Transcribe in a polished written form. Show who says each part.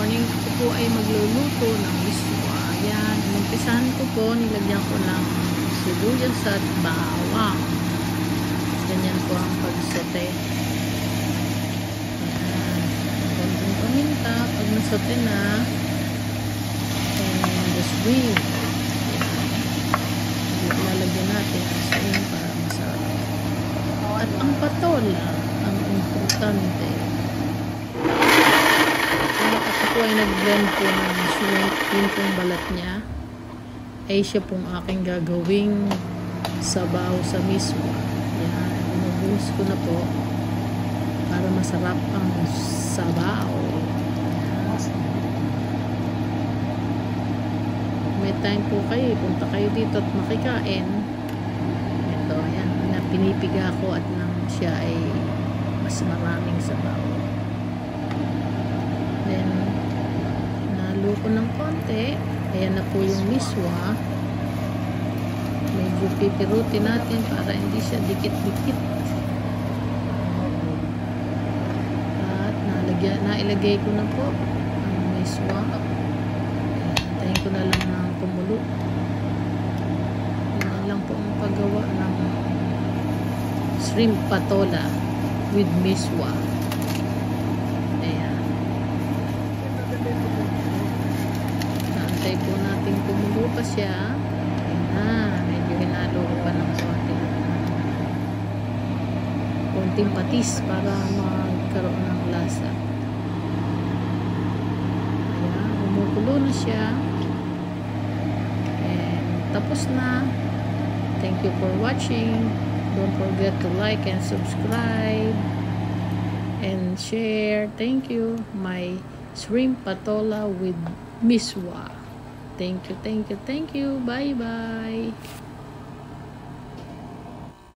Speaker 1: morning. Ako po ay magluluto ng miswa. Ayan, umpisahan ko po, nilagyan ko ng sibuyas at bawang. Ganyan po ang pagsote. Ayan, konting paminta. Pag nasote na, and the sweet. Ayan, lalagyan natin ang sain para masarap. At ang patola, ang importante. Ako ay nag-blend po ng shrimp, yun pong balat niya ay siya pong aking gagawing sabaw sa miswa. Yan, binubuhos ko na po para masarap ang sabaw. May time po kayo, punta kayo dito at makikain. Ito, yan, pinipiga ko at nang siya ay mas maraming sabaw. Then, nalo ko ng konti. Ayan na po yung miswa. Medyo pipirutin natin para hindi siya dikit-dikit. At nailagay ko na po ang miswa. Hintayin ko na lang ng kumulo. Yan lang po ang paggawa ng shrimp patola with miswa. Naantay po natin kumulo pa siya. Ayan na, medyo hinalo ko pa ng konting patis para magkaroon ng lasa. Ayan, kumukulo na siya. And tapos na. Thank you for watching. Don't forget to like and subscribe and share. Thank you. My shrimp patola with miswa. Thank you, thank you, thank you. Bye bye.